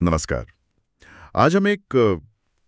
नमस्कार। आज हम एक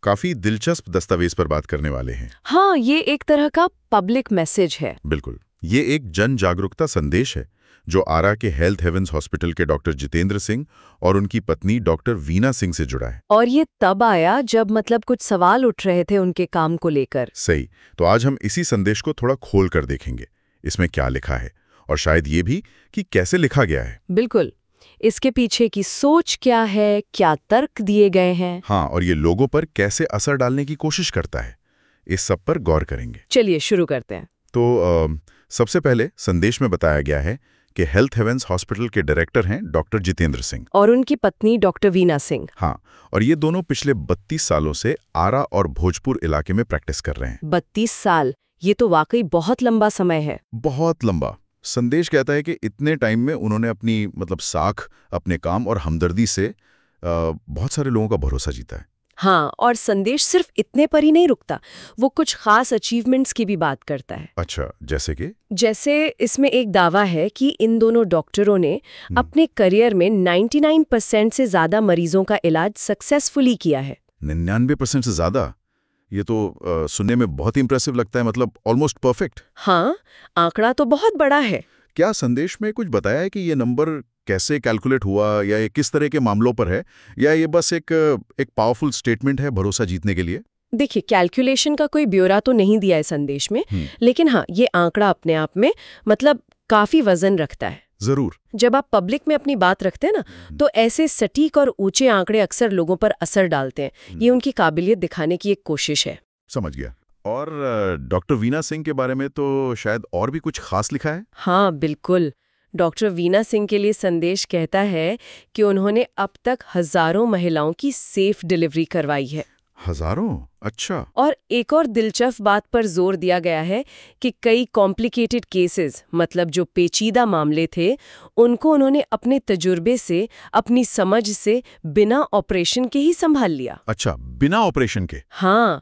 काफी दिलचस्प दस्तावेज पर बात करने वाले हैं। हाँ, ये एक तरह का पब्लिक मैसेज है। बिल्कुल, ये एक जन जागरूकता संदेश है जो आरा के हेल्थ हेवेंस हॉस्पिटल के डॉक्टर जितेंद्र सिंह और उनकी पत्नी डॉक्टर वीना सिंह से जुड़ा है। और ये तब आया जब कुछ सवाल उठ रहे थे उनके काम को लेकर। सही, तो आज हम इसी संदेश को थोड़ा खोल कर देखेंगे, इसमें क्या लिखा है और शायद ये भी कि कैसे लिखा गया है। बिल्कुल, इसके पीछे की सोच क्या है, क्या तर्क दिए गए हैं। हाँ, और ये लोगों पर कैसे असर डालने की कोशिश करता है, इस सब पर गौर करेंगे। चलिए शुरू करते हैं। तो सबसे पहले संदेश में बताया गया है कि हेल्थ हेवेंस हॉस्पिटल के डायरेक्टर हैं डॉक्टर जितेंद्र सिंह और उनकी पत्नी डॉक्टर वीना सिंह। हाँ, और ये दोनों पिछले 32 सालों से आरा और भोजपुर इलाके में प्रैक्टिस कर रहे हैं। 32 साल, ये तो वाकई बहुत लंबा समय है। बहुत लंबा। संदेश कहता है कि इतने टाइम में उन्होंने अपनी साख, अपने काम और हमदर्दी से बहुत सारे लोगों का भरोसा जीता है। हाँ, और संदेश सिर्फ इतने पर ही नहीं रुकता, वो कुछ खास अचीवमेंट्स की भी बात करता है। अच्छा, जैसे इसमें एक दावा है कि इन दोनों डॉक्टरों ने अपने करियर में 99% से ज्यादा मरीजों का इलाज सक्सेसफुली किया है। 99% से ज्यादा? ये तो सुनने में बहुत इंप्रेसिव लगता है, मतलब ऑलमोस्ट परफेक्ट। हाँ, आंकड़ा तो बहुत बड़ा है। क्या संदेश में कुछ बताया है कि ये नंबर कैसे कैलकुलेट हुआ, या ये किस तरह के मामलों पर है, या ये बस एक पावरफुल स्टेटमेंट है भरोसा जीतने के लिए? देखिए, कैलकुलेशन का कोई ब्यौरा तो नहीं दिया है संदेश में, लेकिन हाँ, ये आंकड़ा अपने आप में काफी वजन रखता है। जरूर। जब आप पब्लिक में अपनी बात रखते हैं ना, तो ऐसे सटीक और ऊंचे आंकड़े अक्सर लोगों पर असर डालते हैं। ये उनकी काबिलियत दिखाने की एक कोशिश है। समझ गया। और डॉक्टर वीना सिंह के बारे में तो शायद और भी कुछ खास लिखा है? हाँ, बिल्कुल। डॉक्टर वीना सिंह के लिए संदेश कहता है कि उन्होंने अब तक हजारों महिलाओं की सेफ डिलीवरी करवाई है। हजारों? अच्छा। और एक और दिलचस्प बात पर जोर दिया गया है कि कई कॉम्प्लिकेटेड केसेस, जो पेचीदा मामले थे, उनको उन्होंने अपने तजुर्बे से, अपनी समझ से बिना ऑपरेशन के ही संभाल लिया। अच्छा, बिना ऑपरेशन के? हाँ,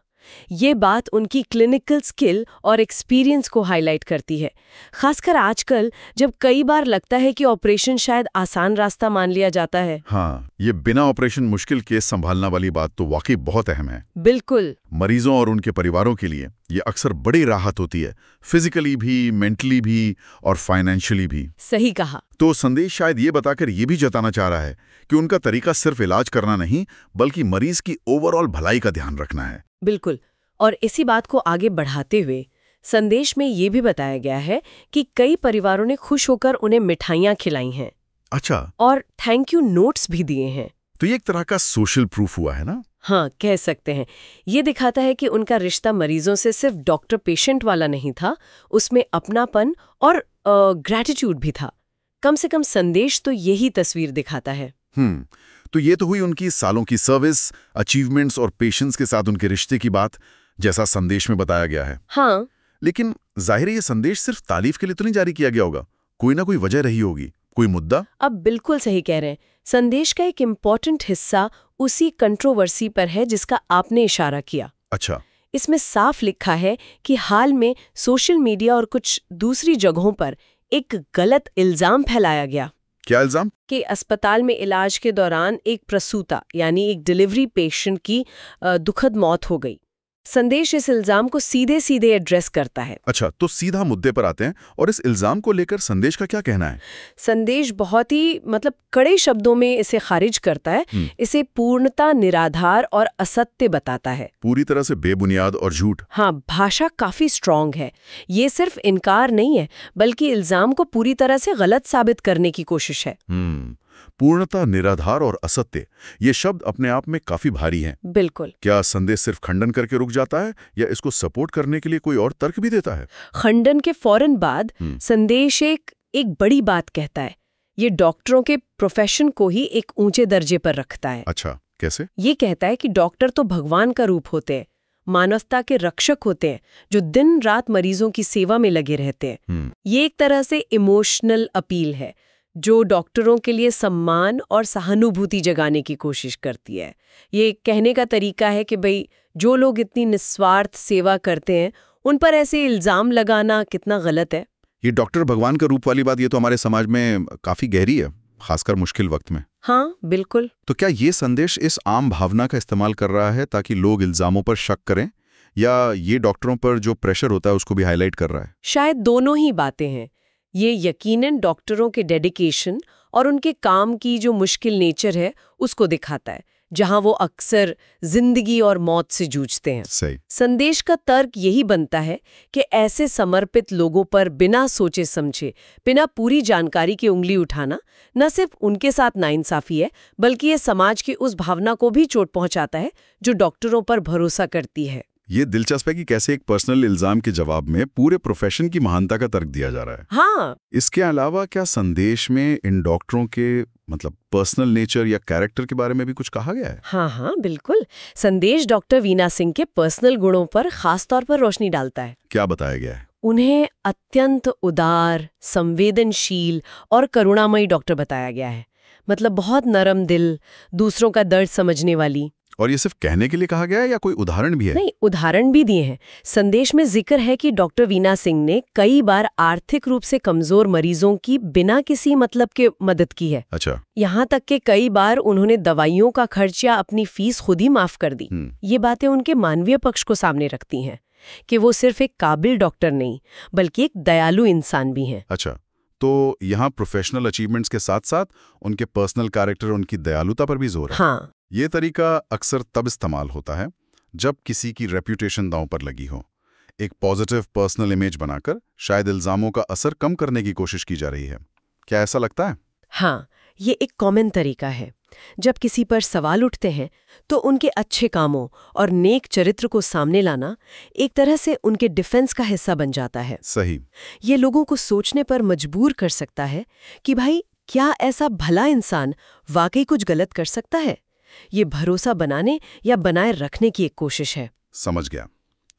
ये बात उनकी क्लिनिकल स्किल और एक्सपीरियंस को हाईलाइट करती है, खासकर आजकल जब कई बार लगता है कि ऑपरेशन शायद आसान रास्ता मान लिया जाता है। हाँ, ये बिना ऑपरेशन मुश्किल केस संभालना वाली बात तो वाकई बहुत अहम है। बिल्कुल। मरीजों और उनके परिवारों के लिए ये अक्सर बड़ी राहत होती है, फिजिकली भी, मेंटली भी और फाइनेंशियली भी। सही कहा। तो संदेश शायद ये बताकर ये भी जताना चाह रहा है कि उनका तरीका सिर्फ इलाज करना नहीं, बल्कि मरीज की ओवरऑल भलाई का ध्यान रखना है। बिल्कुल। और इसी बात को आगे बढ़ाते हुए संदेश में ये भी बताया गया है कि कई परिवारों ने खुश होकर उन्हें मिठाइयाँ खिलाई हैं। अच्छा। और थैंक यू नोट्स भी दिए हैं। तो ये एक तरह का सोशल प्रूफ हुआ है ना? हाँ, कह सकते हैं। ये दिखाता है कि उनका रिश्ता मरीजों से सिर्फ डॉक्टर पेशेंट वाला नहीं था, उसमें अपनापन और ग्रैटिट्यूड भी था। कम से कम संदेश तो यही तस्वीर दिखाता है। तो ये तो हुई उनकी सालों की सर्विस, अचीवमेंट्स और पेशेंस के साथ उनके रिश्ते की बात, जैसा संदेश में बताया गया है। हाँ, लेकिन जाहिर है ये संदेश सिर्फ तारीफ के लिए तो नहीं जारी किया गया होगा, कोई ना कोई वजह रही होगी, कोई मुद्दा। अब बिल्कुल सही कह रहे हैं। संदेश का एक इम्पॉर्टेंट हिस्सा उसी कंट्रोवर्सी पर है जिसका आपने इशारा किया। अच्छा। इसमें साफ लिखा है कि हाल में सोशल मीडिया और कुछ दूसरी जगहों पर एक गलत इल्जाम फैलाया गया। क्या इल्जाम? कि अस्पताल में इलाज के दौरान एक प्रसूता यानी एक डिलीवरी पेशेंट की दुखद मौत हो गई। संदेश इस इल्जाम को सीधे सीधे एड्रेस करता है। अच्छा, तो सीधा मुद्दे पर आते हैं, और इस इल्जाम को लेकर संदेश का क्या कहना है? संदेश बहुत ही कड़े शब्दों में इसे खारिज करता है। इसे पूर्णता निराधार और असत्य बताता है। पूरी तरह से बेबुनियाद और झूठ। हाँ, भाषा काफी स्ट्रांग है। ये सिर्फ इनकार नहीं है, बल्कि इल्जाम को पूरी तरह से गलत साबित करने की कोशिश है। पूर्णता, निराधार और असत्य, ये शब्द अपने आप में काफी भारी हैं। बिल्कुल। क्या संदेश सिर्फ खंडन करके रुक जाता है, या इसको सपोर्ट करने के लिए कोई और तर्क भी देता है? खंडन के फौरन बाद संदेश एक बड़ी बात कहता है। ये डॉक्टरों के प्रोफेशन को ही एक ऊंचे दर्जे पर रखता है। अच्छा, कैसे? ये कहता है कि डॉक्टर तो भगवान का रूप होते हैं, मानवता के रक्षक होते हैं, जो दिन रात मरीजों की सेवा में लगे रहते हैं। ये एक तरह से इमोशनल अपील है जो डॉक्टरों के लिए सम्मान और सहानुभूति जगाने की कोशिश करती है। ये कहने का तरीका है कि भाई, जो लोग इतनी निस्वार्थ सेवा करते हैं, उन पर ऐसे इल्जाम लगाना कितना गलत है। ये डॉक्टर भगवान का रूप वाली बात, ये तो हमारे समाज में काफी गहरी है। खासकर मुश्किल वक्त में। हाँ बिल्कुल। तो क्या ये संदेश इस आम भावना का इस्तेमाल कर रहा है ताकि लोग इल्जामों पर शक करें, या ये डॉक्टरों पर जो प्रेशर होता है उसको भी हाईलाइट कर रहा है? शायद दोनों ही बातें हैं। ये यकीनन डॉक्टरों के डेडिकेशन और उनके काम की जो मुश्किल नेचर है उसको दिखाता है, जहां वो अक्सर जिंदगी और मौत से जूझते हैं। सही। संदेश का तर्क यही बनता है कि ऐसे समर्पित लोगों पर बिना सोचे समझे, बिना पूरी जानकारी की उंगली उठाना न सिर्फ उनके साथ नाइंसाफी है, बल्कि ये समाज की उस भावना को भी चोट पहुंचाता है जो डॉक्टरों पर भरोसा करती है। ये दिलचस्प है कि कैसे एक पर्सनल इल्जाम के जवाब में पूरे प्रोफेशन की महानता का तर्क दिया जा रहा है। हाँ। इसके अलावा क्या संदेश में इन डॉक्टरों के पर्सनल नेचर या कैरेक्टर के बारे में भी कुछ कहा गया है? हाँ बिल्कुल। संदेश डॉक्टर वीना सिंह के पर्सनल गुणों पर खास तौर पर रोशनी डालता है। क्या बताया गया है? उन्हें अत्यंत उदार, संवेदनशील और करुणामयी डॉक्टर बताया गया है। बहुत नरम दिल, दूसरों का दर्द समझने वाली। और ये सिर्फ कहने के लिए कहा गया है या कोई उदाहरण भी है? नहीं, उदाहरण भी दिए हैं। संदेश में जिक्र है कि डॉक्टर वीना सिंह ने कई बार आर्थिक रूप से कमजोर मरीजों की बिना किसी मतलब के मदद की है। अच्छा। यहाँ तक कि कई बार उन्होंने दवाइयों का खर्च या अपनी फीस खुद ही माफ कर दी। ये बातें उनके मानवीय पक्ष को सामने रखती हैं कि वो सिर्फ एक काबिल डॉक्टर नहीं, बल्कि एक दयालु इंसान भी हैं। अच्छा, तो यहाँ प्रोफेशनल अचीवमेंट्स के साथ साथ उनके पर्सनल कैरेक्टर, उनकी दयालुता पर भी जोर है। हाँ। ये तरीका अक्सर तब इस्तेमाल होता है जब किसी की रेप्यूटेशन दांव पर लगी हो। एक पॉजिटिव पर्सनल इमेज बनाकर शायद इल्जामों का असर कम करने की कोशिश की जा रही है। क्या ऐसा लगता है? हाँ, ये एक कॉमन तरीका है। जब किसी पर सवाल उठते हैं तो उनके अच्छे कामों और नेक चरित्र को सामने लाना एक तरह से उनके डिफेंस का हिस्सा बन जाता है। सही। ये लोगों को सोचने पर मजबूर कर सकता है कि भाई, क्या ऐसा भला इंसान वाकई कुछ गलत कर सकता है? ये भरोसा बनाने या बनाए रखने की एक कोशिश है। समझ गया।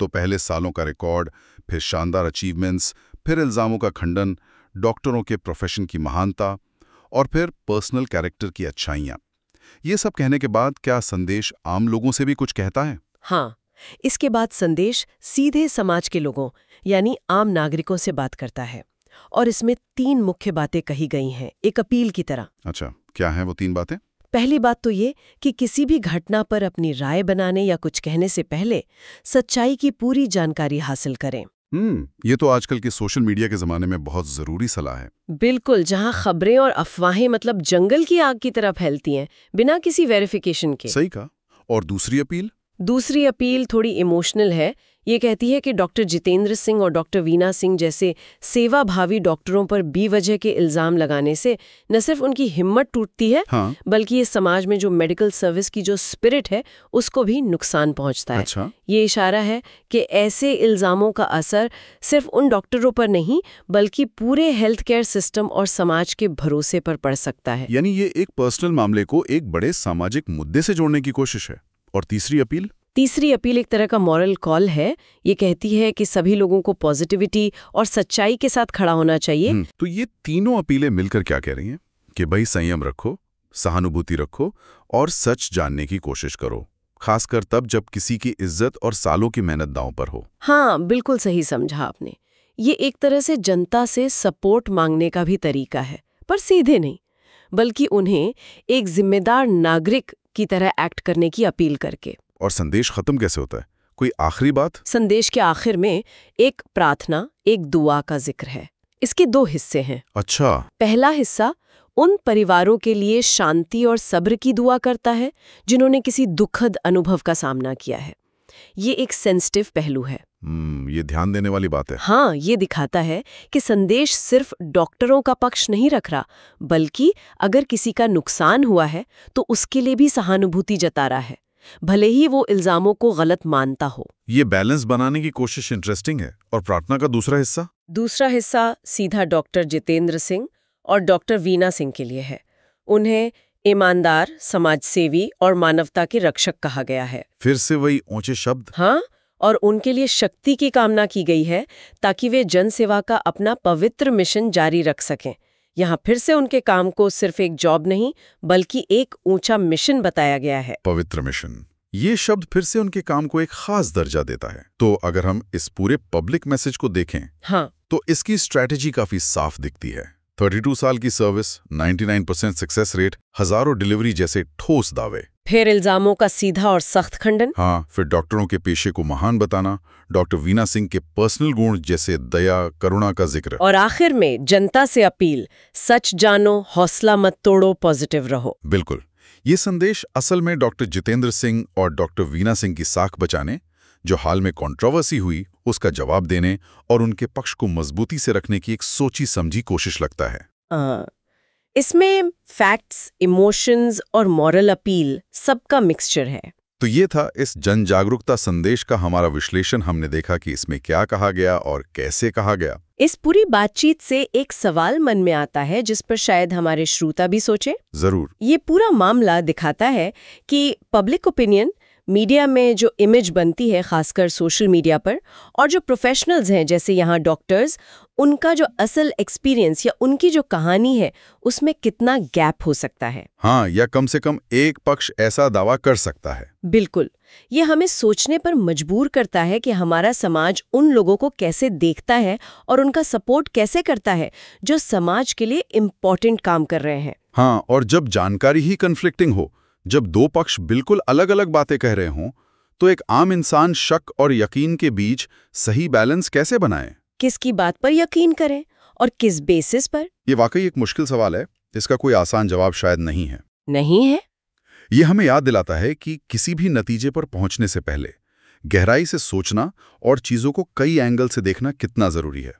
तो पहले सालों का रिकॉर्ड, फिर शानदार अचीवमेंट्स, फिर इल्जामों का खंडन, डॉक्टरों के प्रोफेशन की महानता और फिर पर्सनल कैरेक्टर की अच्छाइयाँ। ये सब कहने के बाद क्या संदेश आम लोगों से भी कुछ कहता है? हाँ, इसके बाद संदेश सीधे समाज के लोगों यानी आम नागरिकों से बात करता है और इसमें 3 मुख्य बातें कही गई हैं, एक अपील की तरह। अच्छा, क्या हैं वो 3 बातें? पहली बात तो ये कि किसी भी घटना पर अपनी राय बनाने या कुछ कहने से पहले सच्चाई की पूरी जानकारी हासिल करें। ये तो आजकल के सोशल मीडिया के ज़माने में बहुत ज़रूरी सलाह है। बिल्कुल, जहां खबरें और अफवाहें जंगल की आग की तरह फैलती हैं, बिना किसी वेरिफिकेशन के। सही कहा। और दूसरी अपील? दूसरी अपील थोड़ी इमोशनल है। ये कहती है कि डॉक्टर जितेंद्र सिंह और डॉक्टर वीना सिंह जैसे सेवाभावी डॉक्टरों पर बेवजह के इल्जाम लगाने से न सिर्फ उनकी हिम्मत टूटती है, हाँ। बल्कि ये समाज में जो मेडिकल सर्विस की जो स्पिरिट है उसको भी नुकसान पहुंचता है। अच्छा। ये इशारा है कि ऐसे इल्जामों का असर सिर्फ उन डॉक्टरों पर नहीं, बल्कि पूरे हेल्थ केयर सिस्टम और समाज के भरोसे पर पड़ सकता है। यानी ये एक पर्सनल मामले को एक बड़े सामाजिक मुद्दे से जोड़ने की कोशिश है। और तीसरी अपील? तीसरी अपील एक तरह का मॉरल कॉल है। ये कहती है कि सभी लोगों को पॉजिटिविटी और सच्चाई के साथ खड़ा होना चाहिए। तो ये तीनों अपीलें मिलकर क्या कह रही हैं? कि भाई संयम रखो, सहानुभूति रखो और सच जानने की कोशिश करो, खासकर तब जब किसी की इज्जत और सालों की मेहनत दांव पर हो। हाँ, बिल्कुल सही समझा आपने। ये एक तरह से जनता से सपोर्ट मांगने का भी तरीका है, पर सीधे नहीं, बल्कि उन्हें एक जिम्मेदार नागरिक की तरह एक्ट करने की अपील करके। और संदेश खत्म कैसे होता है? कोई आखिरी बात? संदेश के आखिर में एक प्रार्थना, एक दुआ का जिक्र है। इसके 2 हिस्से हैं। अच्छा। पहला हिस्सा उन परिवारों के लिए शांति और सब्र की दुआ करता है जिन्होंने किसी दुखद अनुभव का सामना किया है। ये एक सेंसिटिव पहलू है। ये ध्यान देने वाली बात है। हाँ, ये दिखाता है कि संदेश सिर्फ डॉक्टरों का पक्ष नहीं रख रहा, बल्कि अगर किसी का नुकसान हुआ है तो उसके लिए भी सहानुभूति जता रहा है, भले ही वो इल्जामों को गलत मानता हो। ये बैलेंस बनाने की कोशिश इंटरेस्टिंग है। और प्रार्थना का दूसरा हिस्सा? दूसरा हिस्सा सीधा डॉक्टर जितेंद्र सिंह और डॉक्टर वीना सिंह के लिए है। उन्हें ईमानदार, समाजसेवी और मानवता के रक्षक कहा गया है। फिर से वही ऊंचे शब्द। हाँ, और उनके लिए शक्ति की कामना की गई है ताकि वे जनसेवा का अपना पवित्र मिशन जारी रख सकें। यहाँ फिर से उनके काम को सिर्फ एक जॉब नहीं, बल्कि एक ऊंचा मिशन बताया गया है। पवित्र मिशन, ये शब्द फिर से उनके काम को एक खास दर्जा देता है। तो अगर हम इस पूरे पब्लिक मैसेज को देखें, हाँ, तो इसकी स्ट्रैटेजी काफी साफ दिखती है। 32 साल की सर्विस, 99% सक्सेस रेट, हजारों डिलीवरी जैसे ठोस दावे। फिर इल्जामों का सीधा और सख्त खंडन। हाँ, फिर डॉक्टरों के पेशे को महान बताना, डॉक्टर वीना सिंह के पर्सनल गुण जैसे दया, करुणा का जिक्र। और आखिर में जनता से अपील, सच जानो, हौसला मत तोड़ो, पॉजिटिव रहो। बिल्कुल। ये संदेश असल में डॉक्टर जितेंद्र सिंह और डॉक्टर वीना सिंह की साख बचाने, जो हाल में कंट्रोवर्सी हुई, उसका जवाब देने और उनके पक्ष को मजबूती से रखने की एक सोची समझी कोशिश लगता है। इसमें फैक्ट्स, इमोशंस और मॉरल अपील सबका मिक्सचर है। तो ये था इस जन जागरूकता संदेश का हमारा विश्लेषण। हमने देखा कि इसमें क्या कहा गया और कैसे कहा गया। इस पूरी बातचीत से एक सवाल मन में आता है जिस पर शायद हमारे श्रोता भी सोचे। जरूर। ये पूरा मामला दिखाता है कि पब्लिक ओपिनियन, मीडिया में जो इमेज बनती है खासकर सोशल मीडिया पर, और जो प्रोफेशनल्स हैं जैसे यहाँ डॉक्टर्स, उनका जो असल एक्सपीरियंस या उनकी जो कहानी है उसमें कितना गैप हो सकता है। हाँ, या कम से कम एक पक्ष ऐसा दावा कर सकता है। बिल्कुल। ये हमें सोचने पर मजबूर करता है कि हमारा समाज उन लोगों को कैसे देखता है और उनका सपोर्ट कैसे करता है जो समाज के लिए इम्पोर्टेंट काम कर रहे हैं। हाँ, और जब जानकारी ही कन्फ्लिक्टिंग हो, जब दो पक्ष बिल्कुल अलग अलग बातें कह रहे हों, तो एक आम इंसान शक और यकीन के बीच सही बैलेंस कैसे बनाए? किसकी बात पर यकीन करें और किस बेसिस पर? ये वाकई एक मुश्किल सवाल है। इसका कोई आसान जवाब शायद नहीं है। नहीं है? ये हमें याद दिलाता है कि किसी भी नतीजे पर पहुंचने से पहले गहराई से सोचना और चीजों को कई एंगल से देखना कितना जरूरी है।